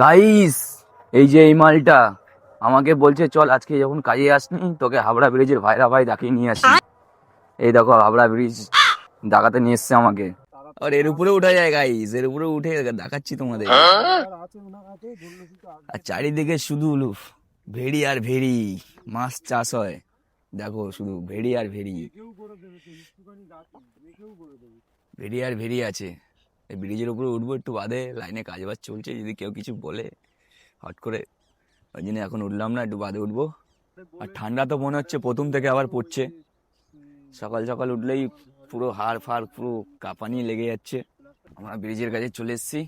Guys, এই যে এই মালটা আমাকে বলছে চল আজকে যখন কাজে আসনি তোকে হাবড়া ব্রিজের ভাইরা ভাই দেখিয়ে নিয়ে আসি। এই দেখো হাবড়া ব্রিজ দেখাতে নিয়ে এসছে আমাকে। আর এর উপরে উঠা যায় গাইস, এর উপরে উঠে দেখাচ্ছি তোমাদের। আর চারিদিকে শুধু ভেড়ি আর ভেড়ি, মাছ চাষ হয়। দেখো শুধু ভেড়ি আর ভেড়ি, ভেড়ি আর ভেড়ি আছে। এই ব্রিজের উপরে উঠবো একটু বাদে, লাইনে কাজ বাজ চলছে, যদি কেউ কিছু বলে হট করে, ওই জন্য এখন উঠলাম না, একটু বাদে উঠবো। আর ঠান্ডা তো মনে হচ্ছে প্রথম থেকে আবার পড়ছে। সকাল সকাল উঠলেই পুরো হাড় ফাড় পুরো কাঁপানি লেগে যাচ্ছে। আমরা ব্রিজের কাছে চলে এসেছি,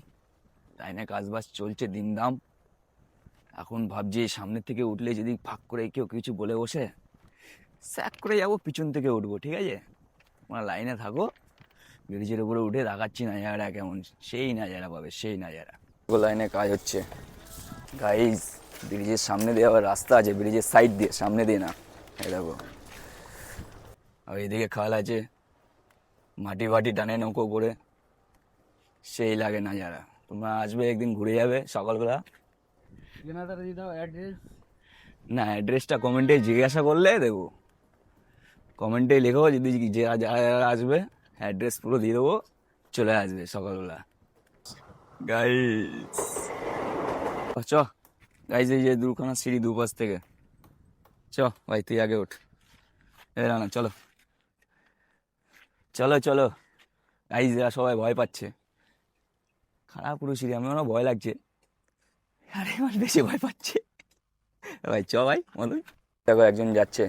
লাইনে কাজ বাজ চলছে দিমদাম। এখন ভাবছি সামনের থেকে উঠলে যদি ফাঁক করে কেউ কিছু বলে বসে, স্যাক করে যাবো, পিছন থেকে উঠবো, ঠিক আছে? তোমরা লাইনে থাকো, ব্রিজের উপরে উঠে দেখাচ্ছি নাজারা কেমন, সেই নাজারা পাবে, সেই নাজারা। লাইনে কাজ হচ্ছে গাইস, ব্রিজের সামনে দিয়ে আবার রাস্তা আছে, ব্রিজের সাইড দিয়ে, সামনে দিয়ে না। এই দেখো, আর এদিকে খাল আছে, মাটি ফাটি টানে নৌকো করে, সেই লাগে নাজারা। তোমরা আসবে একদিন, ঘুরে যাবে সকালবেলা। না, অ্যাড্রেসটা কমেন্টে জিজ্ঞাসা করলে দেবো, কমেন্টে লেখো, যদি যারা যারা আসবে অ্যাড্রেস পুরো দিয়ে দেবো, চলে আসবে সকালবেলা গাইস। চ গাইস, এই যে দুখানা সিঁড়ি দুপাশ থেকে, চ ভাই তুই আগে ওঠ। না চলো চলো চলো গাইস, এরা সবাই ভয় পাচ্ছে। খারাপ পুরো সিঁড়ি, আমার ভয় লাগছে, আরে আমার বেশি ভয় পাচ্ছে ভাই। চ ভাই মধু, দেখো একজন যাচ্ছে,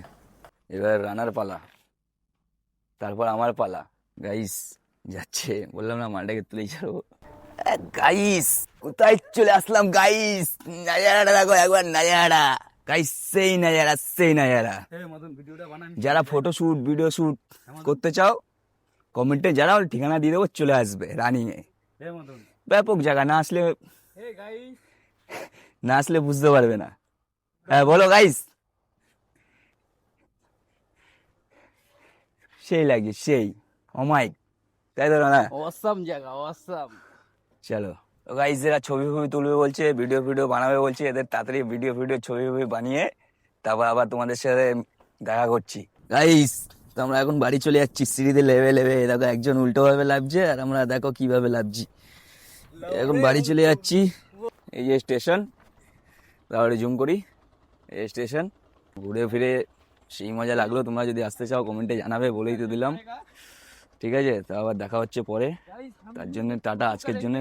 এবার রানার পালা, তারপর আমার পালা। গাইস যাচ্ছে, বললাম না মালটাকে তুলেই ছাড়বো। গাইস কোথায় চলে আসলাম গাইস, নাজারাটা দেখো একবার, নাজারা গাইস, সেই নাজারা, সেই নাজারা। যারা ফটোশুট ভিডিও শুট করতে চাও কমেন্টে যারা, ঠিকানা দিয়ে দেবো, চলে আসবে রানিং এ। ব্যাপক জায়গা, না আসলে না আসলে বুঝতে পারবে না। হ্যাঁ বলো গাইস, সেই লাগছে সেই অমাইক, তাই তো না? অসাম জায়গা, অসাম। চলো গাইস, এরা ছবি ফবি তুলবে বলছে, ভিডিও ভিডিও বানাবে বলছে, এদের তাড়াতাড়ি ভিডিও ভিডিও ছবি ফবি বানিয়ে তারপর আবার তোমাদের সাথে দেখা করছি গাইস। তো আমরা এখন বাড়ি চলে যাচ্ছি, সিঁড়িতে লেবে লেবে। দেখো একজন উল্টো ভাবে লাফছে, আর আমরা দেখো কিভাবে লাফছি। এখন বাড়ি চলে যাচ্ছি, এই যে স্টেশন, তাহলে জুম করি, এই স্টেশন। ঘুরে ফিরে সেই মজা লাগলো। তোমরা যদি আসতে চাও কমেন্টে জানাবে, বলেই তো দিলাম, ঠিক আছে? তো আবার দেখা হচ্ছে পরে, তার জন্য টাটা আজকের জন্য।